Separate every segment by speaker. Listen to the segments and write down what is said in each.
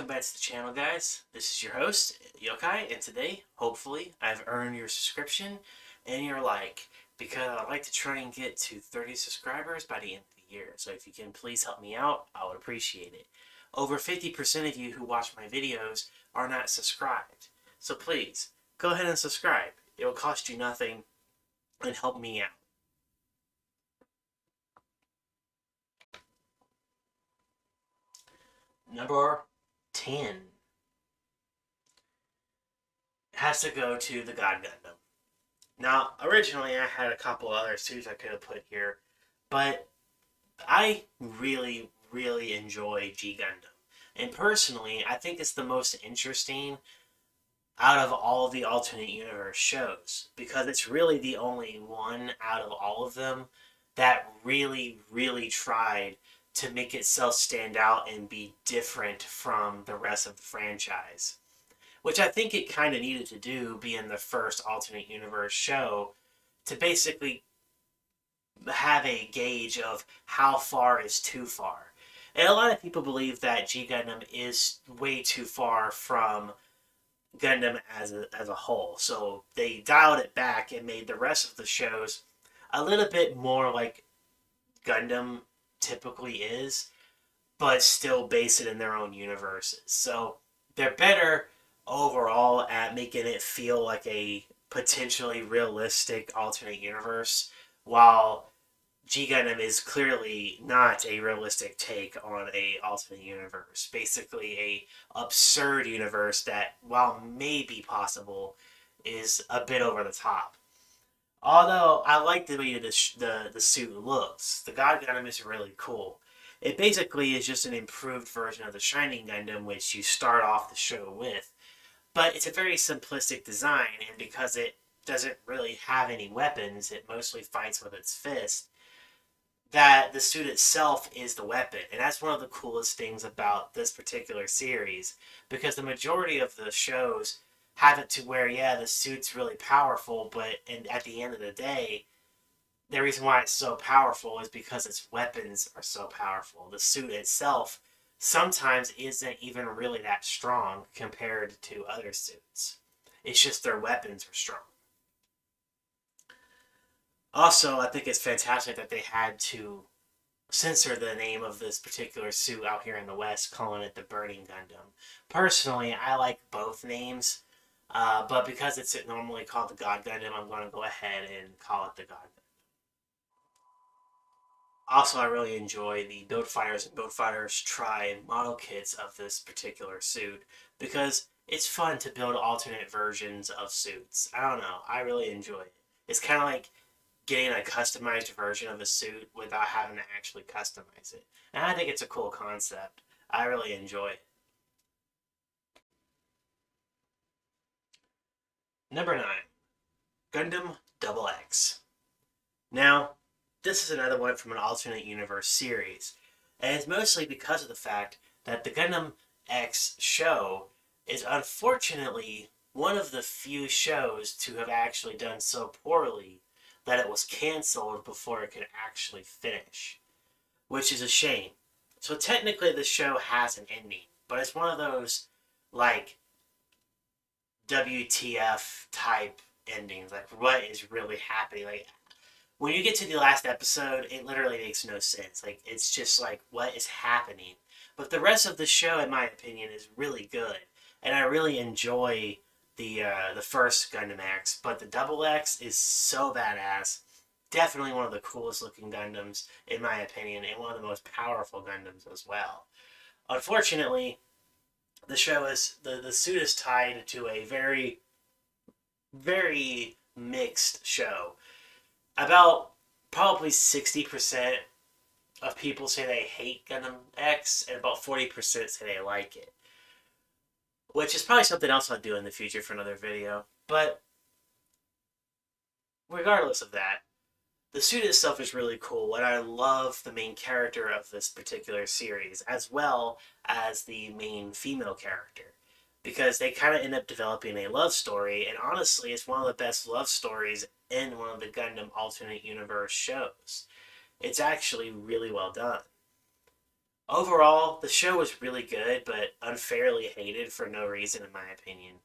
Speaker 1: welcome back to the channel, guys. This is your host, Yokai, and today, hopefully, I've earned your subscription and your like, because I'd like to try and get to 30 subscribers by the end of the year. So if you can please help me out, I would appreciate it. Over 50% of you who watch my videos are not subscribed. So please, go ahead and subscribe. It will cost you nothing and help me out. Number 10 has to go to the God Gundam. Now, originally I had a couple other suits I could have put here, but I really enjoy G Gundam. And personally, I think it's the most interesting out of all of the alternate universe shows, because it's really the only one out of all of them that really tried to make itself stand out and be different from the rest of the franchise. Which I think it kind of needed to do, being the first alternate universe show, to basically have a gauge of how far is too far. And a lot of people believe that G Gundam is way too far from Gundam as a whole. So they dialed it back and made the rest of the shows a little bit more like Gundam typically is, but still base it in their own universes. So they're better overall at making it feel like a potentially realistic alternate universe, while G Gundam is clearly not a realistic take on a alternate universe. Basically a absurd universe that, while maybe possible, is a bit over the top. Although I like the way the suit looks, the God Gundam is really cool. It basically is just an improved version of the Shining Gundam, which you start off the show with. But it's a very simplistic design, and because it doesn't really have any weapons, it mostly fights with its fist, that the suit itself is the weapon. And that's one of the coolest things about this particular series, because the majority of the shows have it to where, yeah, the suit's really powerful, but at the end of the day, the reason why it's so powerful is because its weapons are so powerful. The suit itself sometimes isn't even really that strong compared to other suits. It's just their weapons are strong. Also, I think it's fantastic that they had to censor the name of this particular suit out here in the West, calling it the Burning Gundam. Personally, I like both names. But because it's normally called the God Gundam, I'm going to go ahead and call it the God Gundam. Also, I really enjoy the Build Fighters and Build Fighters Try model kits of this particular suit, because it's fun to build alternate versions of suits. I don't know, I really enjoy it. It's kind of like getting a customized version of a suit without having to actually customize it. And I think it's a cool concept. I really enjoy it. Number 9, Gundam Double X. Now, this is another one from an alternate universe series, and it's mostly because of the fact that the Gundam X show is unfortunately one of the few shows to have actually done so poorly that it was canceled before it could actually finish, which is a shame. So technically the show has an ending, but it's one of those, like, WTF type endings. Like, what is really happening? Like, when you get to the last episode, it literally makes no sense. Like, it's just like, what is happening? But the rest of the show, in my opinion, is really good, and I really enjoy the first Gundam X. But the Double X is so badass. Definitely one of the coolest looking Gundams, in my opinion, and one of the most powerful Gundams as well. Unfortunately, the show is the suit is tied to a very mixed show. About probably 60% of people say they hate Gundam X, and about 40% say they like it. Which is probably something else I'll do in the future for another video. But regardless of that, the suit itself is really cool, and I love the main character of this particular series, as well as the main female character, because they kind of end up developing a love story, and honestly, it's one of the best love stories in one of the Gundam alternate universe shows. It's actually really well done. Overall, the show was really good, but unfairly hated for no reason, in my opinion.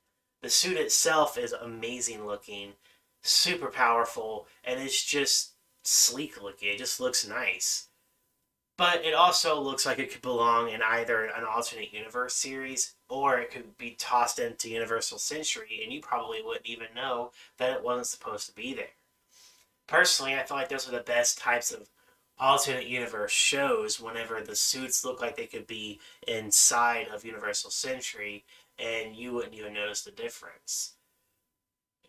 Speaker 1: The suit itself is amazing looking, super powerful, and it's just sleek looking. It just looks nice. But it also looks like it could belong in either an alternate universe series or it could be tossed into Universal Century, and you probably wouldn't even know that it wasn't supposed to be there. Personally, I feel like those are the best types of alternate universe shows whenever the suits look like they could be inside of Universal Century and you wouldn't even notice the difference.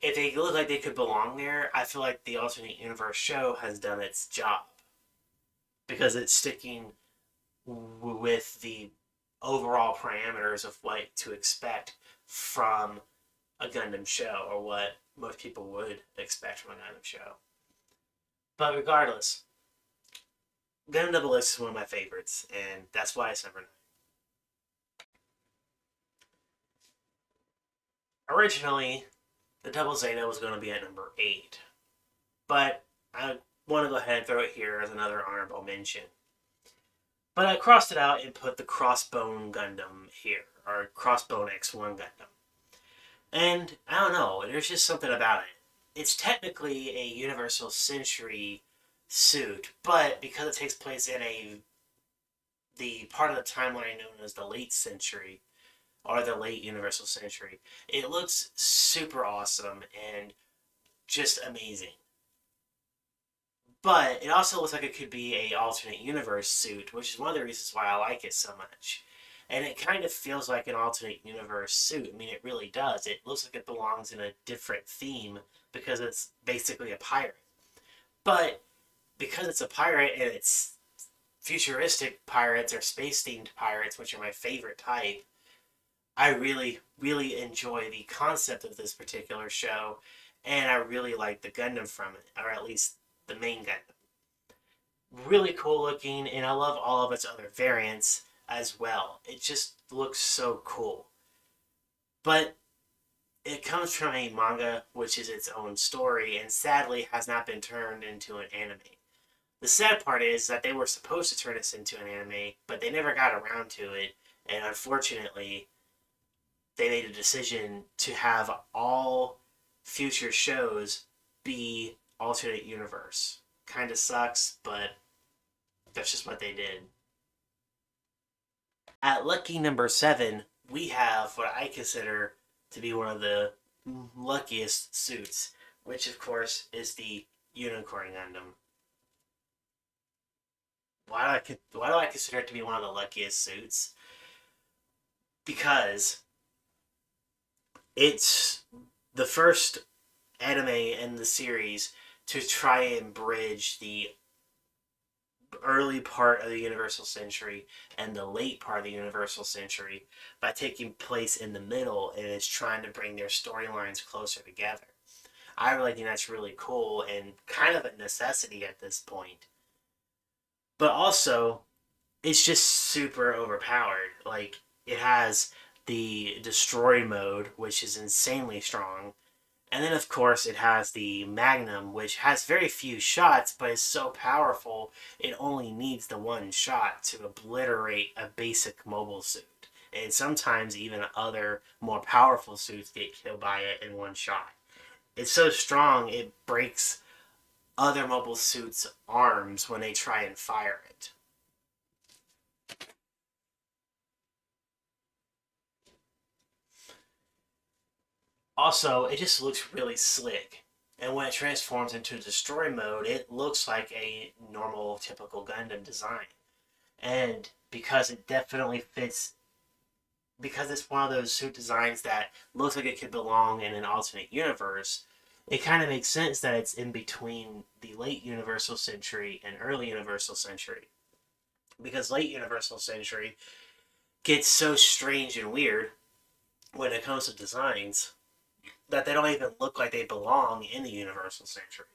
Speaker 1: If they look like they could belong there, I feel like the alternate universe show has done its job because it's sticking with the overall parameters of what to expect from a Gundam show or what most people would expect from a Gundam show. But regardless, Gundam Double X is one of my favorites, and that's why it's number 9. Originally, the Double Zeta was going to be at number 8, but I want to go ahead and throw it here as another honorable mention. But I crossed it out and put the Crossbone Gundam here, or Crossbone X1 Gundam. And I don't know, there's just something about it. It's technically a Universal Century suit, but because it takes place in the part of the timeline known as the late century, or the late Universal Century, it looks super awesome and just amazing. But it also looks like it could be a alternate universe suit, which is one of the reasons why I like it so much. And it kind of feels like an alternate universe suit. I mean, it really does. It looks like it belongs in a different theme because it's basically a pirate. But because it's a pirate and it's futuristic pirates or space-themed pirates, which are my favorite type, I really, really enjoy the concept of this particular show, and I really like the Gundam from it, or at least the main Gundam. Really cool looking, and I love all of its other variants as well. It just looks so cool. But it comes from a manga, which is its own story, and sadly has not been turned into an anime. The sad part is that they were supposed to turn this into an anime, but they never got around to it, and unfortunately, they made a decision to have all future shows be alternate universe. Kind of sucks, but that's just what they did. At lucky number 7, we have what I consider to be one of the luckiest suits, which of course is the Unicorn Gundam. Why do I consider it to be one of the luckiest suits? Because it's the first anime in the series to try and bridge the early part of the Universal Century and the late part of the Universal Century by taking place in the middle, and is trying to bring their storylines closer together. I really think that's really cool and kind of a necessity at this point. But also, it's just super overpowered. Like, it has the destroy mode, which is insanely strong. And then, of course, it has the Magnum, which has very few shots, but is so powerful, it only needs the one shot to obliterate a basic mobile suit. And sometimes even other more powerful suits get killed by it in one shot. It's so strong, it breaks other mobile suits' arms when they try and fire it. Also, it just looks really slick. And when it transforms into destroy mode, it looks like a normal, typical Gundam design. And because it definitely fits, because it's one of those suit designs that looks like it could belong in an alternate universe, it kind of makes sense that it's in between the late Universal Century and early Universal Century. Because late Universal Century gets so strange and weird when it comes to designs that they don't even look like they belong in the Universal Century.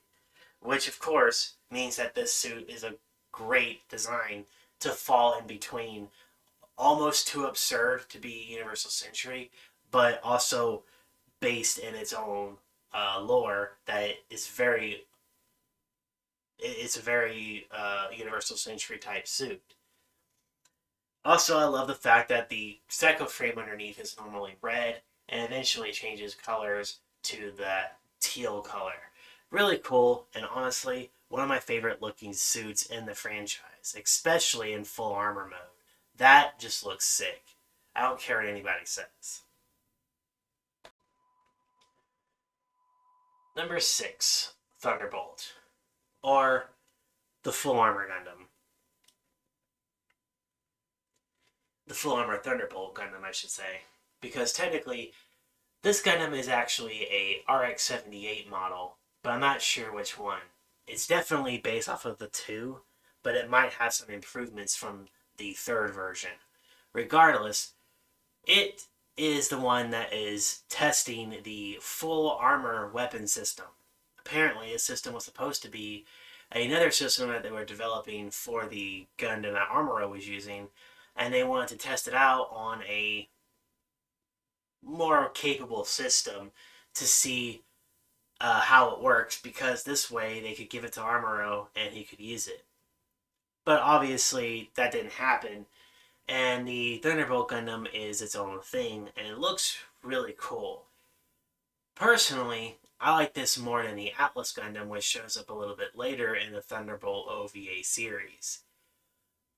Speaker 1: Which, of course, means that this suit is a great design to fall in between, almost too absurd to be Universal Century, but also based in its own lore that is very, it's a very Universal Century type suit. Also, I love the fact that the second frame underneath is normally red and eventually changes colors to the teal color. Really cool, and honestly, one of my favorite looking suits in the franchise, especially in full armor mode. That just looks sick. I don't care what anybody says. Number 6, Thunderbolt, or the full armor Gundam. The full armor Thunderbolt Gundam, I should say. Because technically, this Gundam is actually a RX-78 model, but I'm not sure which one. It's definitely based off of the 2, but it might have some improvements from the 3rd version. Regardless, it is the one that is testing the full armor weapon system. Apparently, this system was supposed to be another system that they were developing for the Gundam that Armoro was using, and they wanted to test it out on a more capable system to see how it works, because this way they could give it to Armoro and he could use it. But obviously that didn't happen, and the Thunderbolt Gundam is its own thing, and it looks really cool. Personally, I like this more than the Atlas Gundam, which shows up a little bit later in the Thunderbolt OVA series.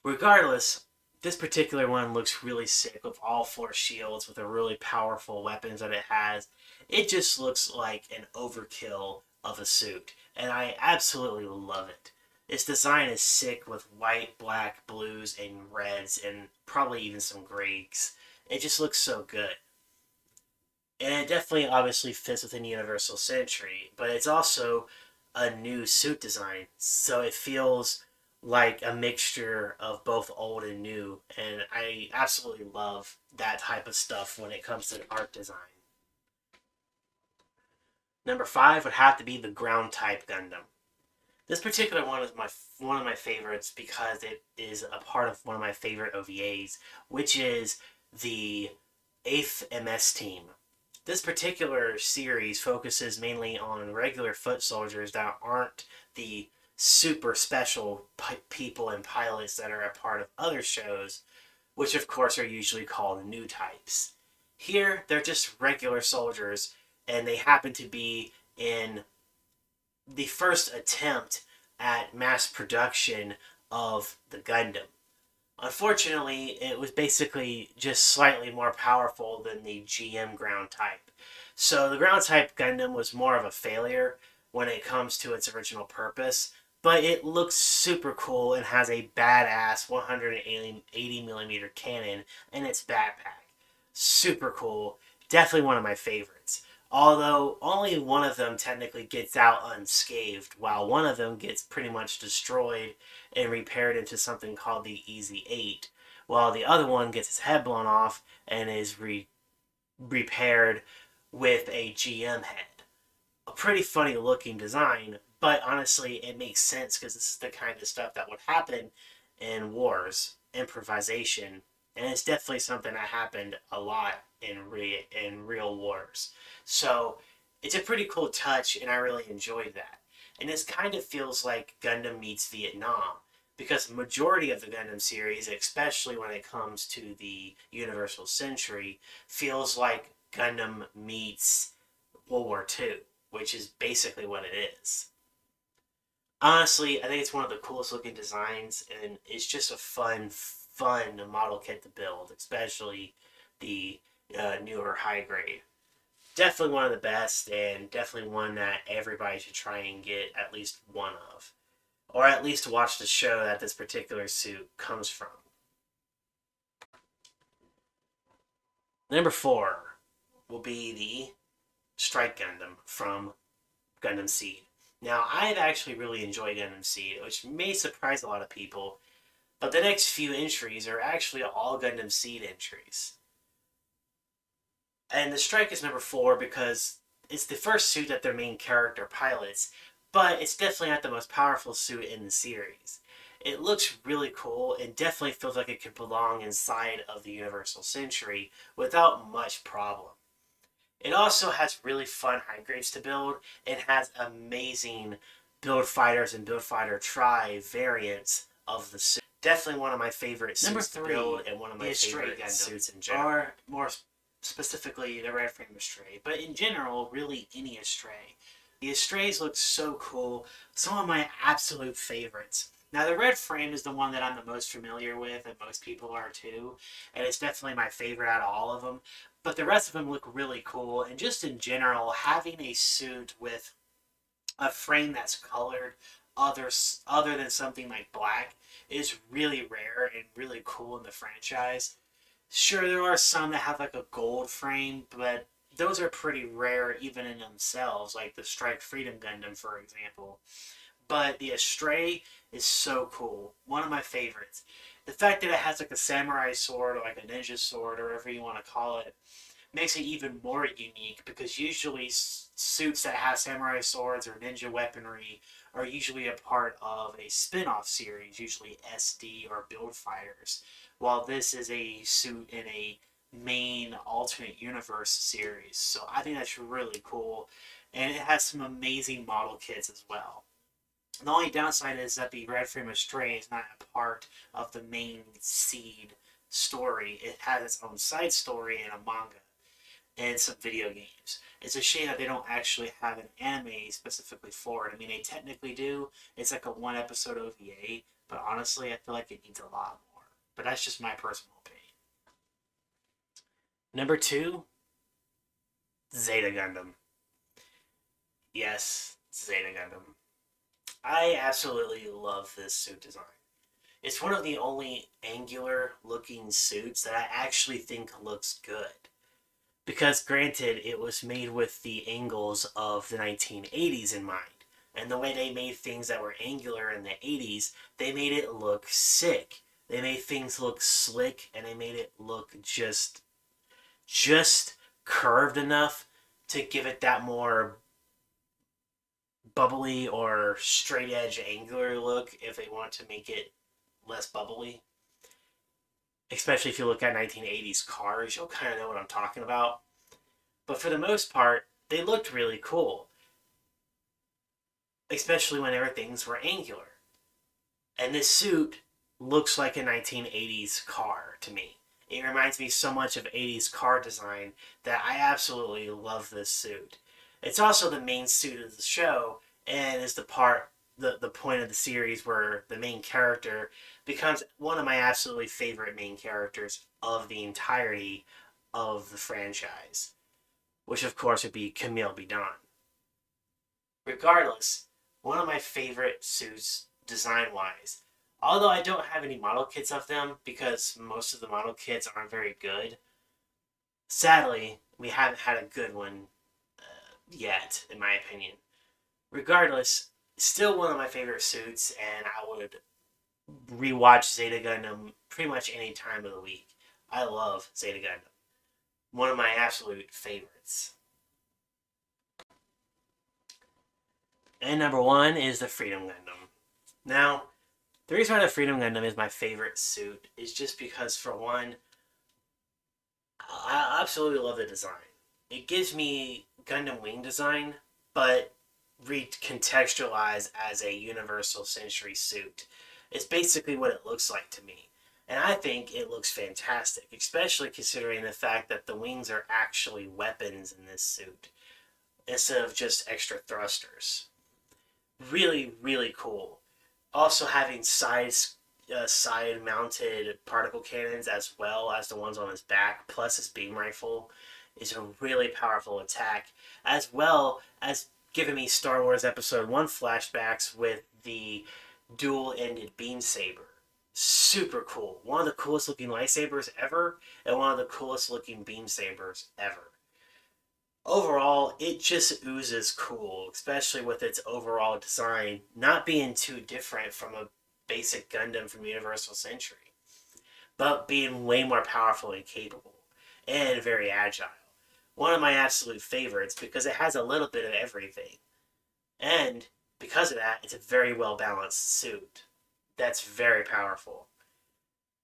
Speaker 1: Regardless, this particular one looks really sick with all 4 shields, with the really powerful weapons that it has. It just looks like an overkill of a suit, and I absolutely love it. Its design is sick with white, black, blues, and reds, and probably even some grays. It just looks so good. And it definitely obviously fits within Universal Century, but it's also a new suit design, so it feels like a mixture of both old and new, and I absolutely love that type of stuff when it comes to art design. Number 5 would have to be the ground type Gundam. This particular one is one of my favorites because it is a part of one of my favorite OVAs, which is the 8th MS team. This particular series focuses mainly on regular foot soldiers that aren't the super special people and pilots that are a part of other shows, which of course are usually called new types. Here, they're just regular soldiers, and they happen to be in the first attempt at mass production of the Gundam. Unfortunately, it was basically just slightly more powerful than the GM ground type. So the ground type Gundam was more of a failure when it comes to its original purpose, but it looks super cool and has a badass 180mm cannon in its backpack. Super cool. Definitely one of my favorites. Although only one of them technically gets out unscathed, while one of them gets pretty much destroyed and repaired into something called the Easy 8, while the other one gets its head blown off and is repaired with a GM head. A pretty funny looking design, but honestly it makes sense because this is the kind of stuff that would happen in wars, improvisation, and it's definitely something that happened a lot in real wars. So it's a pretty cool touch, and I really enjoyed that. And this kind of feels like Gundam meets Vietnam, because the majority of the Gundam series, especially when it comes to the Universal Century, feels like Gundam meets World War II, which is basically what it is. Honestly, I think it's one of the coolest looking designs, and it's just a fun model kit to build, especially the newer high grade. Definitely one of the best, and definitely one that everybody should try and get at least one of. Or at least watch the show that this particular suit comes from. Number 4 will be the Strike Gundam from Gundam Seed. Now, I've actually really enjoyed Gundam Seed, which may surprise a lot of people, but the next few entries are actually all Gundam Seed entries. And the Strike is number 4 because it's the first suit that their main character pilots, but it's definitely not the most powerful suit in the series. It looks really cool and definitely feels like it could belong inside of the Universal Century without much problem. It also has really fun high grades to build. It has amazing build fighters and build fighter tri variants of the suit. Definitely one of my favorite
Speaker 2: Number
Speaker 1: suits to
Speaker 2: 3,
Speaker 1: build and one of
Speaker 2: the
Speaker 1: my
Speaker 2: Astray
Speaker 1: favorite
Speaker 2: Gundam,
Speaker 1: suits in general.
Speaker 2: or more specifically the Red Frame Astray, but in general, really any Astray. The Astrays look so cool. Some of my absolute favorites. Now, the Red Frame is the one that I'm the most familiar with, and most people are too, and it's definitely my favorite out of all of them. But the rest of them look really cool, and just in general, having a suit with a frame that's colored other than something like black is really rare and really cool in the franchise. Sure, there are some that have like a gold frame, but those are pretty rare even in themselves, like the Strike Freedom Gundam, for example. But the Astray is so cool. One of my favorites. The fact that it has like a samurai sword or like a ninja sword or whatever you want to call it makes it even more unique, because usually suits that have samurai swords or ninja weaponry are usually a part of a spin-off series, usually SD or Build Fighters, while this is a suit in a main alternate universe series. So I think that's really cool, and it has some amazing model kits as well. The only downside is that the Red Frame Astray is not a part of the main seed story. It has its own side story and a manga and some video games. It's a shame that they don't actually have an anime specifically for it. I mean, they technically do. It's like a one episode OVA, but honestly, I feel like it needs a lot more. But that's just my personal opinion. Number 2, Zeta Gundam. Yes, Zeta Gundam. I absolutely love this suit design. It's one of the only angular looking suits that I actually think looks good. Because granted, it was made with the angles of the 1980s in mind. And the way they made things that were angular in the 80s, they made it look sick. They made things look slick, and they made it look just curved enough to give it that more bubbly or straight edge angular look if they want to make it less bubbly. Especially if you look at 1980s cars, you'll kind of know what I'm talking about. But for the most part, they looked really cool. Especially whenever things were angular. And this suit looks like a 1980s car to me. It reminds me so much of 80s car design that I absolutely love this suit. It's also the main suit of the show, and is the point of the series where the main character becomes one of my absolutely favorite main characters of the entirety of the franchise, which of course would be Camille Bidan. Regardless, one of my favorite suits design-wise. Although I don't have any model kits of them because most of the model kits aren't very good. Sadly, we haven't had a good one yet, in my opinion. Regardless, still one of my favorite suits, and I would rewatch Zeta Gundam pretty much any time of the week. I love Zeta Gundam. One of my absolute favorites. And number 1 is the Freedom Gundam. Now, the reason why the Freedom Gundam is my favorite suit is just because, for one, I absolutely love the design. It gives me Gundam wing design, but recontextualized as a Universal Century suit. It's basically what it looks like to me. And I think it looks fantastic, especially considering the fact that the wings are actually weapons in this suit, instead of just extra thrusters. Really, really cool. Also having side-mounted particle cannons as well as the ones on his back, plus his beam rifle, is a really powerful attack, as well as giving me Star Wars Episode 1 flashbacks with the dual-ended beam saber. Super cool. One of the coolest looking lightsabers ever, and one of the coolest looking beam sabers ever. Overall, it just oozes cool, especially with its overall design not being too different from a basic Gundam from Universal Century, but being way more powerful and capable, and very agile. One of my absolute favorites because it has a little bit of everything. And because of that, it's a very well balanced suit. That's very powerful.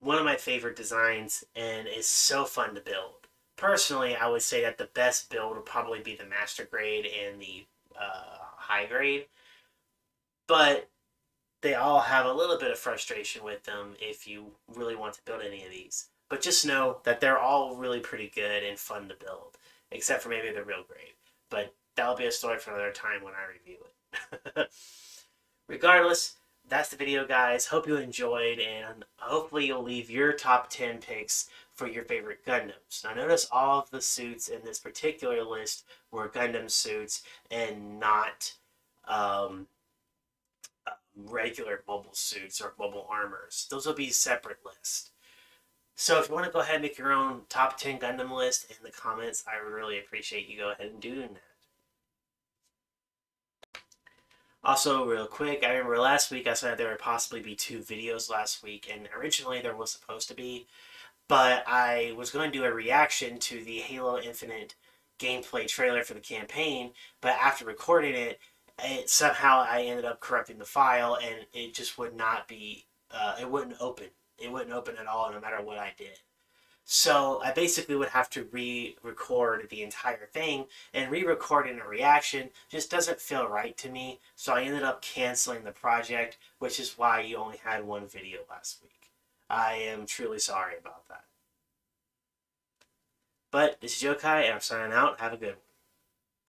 Speaker 2: One of my favorite designs, and is so fun to build. Personally, I would say that the best build would probably be the Master Grade and the High Grade. But
Speaker 1: they all have a little bit of frustration with them if you really want to build any of these. But just know that they're all really pretty good and fun to build, except for maybe the real grade. But that'll be a story for another time when I review it. Regardless, that's the video, guys. Hope you enjoyed, and hopefully you'll leave your top 10 picks for your favorite Gundams. Now notice all of the suits in this particular list were Gundam suits and not regular mobile suits or mobile armors. Those will be separate lists. So if you want to go ahead and make your own top 10 Gundam list in the comments, I would really appreciate you go ahead and doing that. Also, real quick, I remember last week I said there would possibly be 2 videos last week, and originally there was supposed to be, but I was going to do a reaction to the Halo Infinite gameplay trailer for the campaign, but after recording it, somehow I ended up corrupting the file, and it just would not be, it wouldn't open. It wouldn't open at all, no matter what I did. So I basically would have to re-record the entire thing, and re-recording a reaction just doesn't feel right to me, so I ended up canceling the project, which is why you only had 1 video last week. I am truly sorry about that. But this is Yokai, and I'm signing out. Have a good one.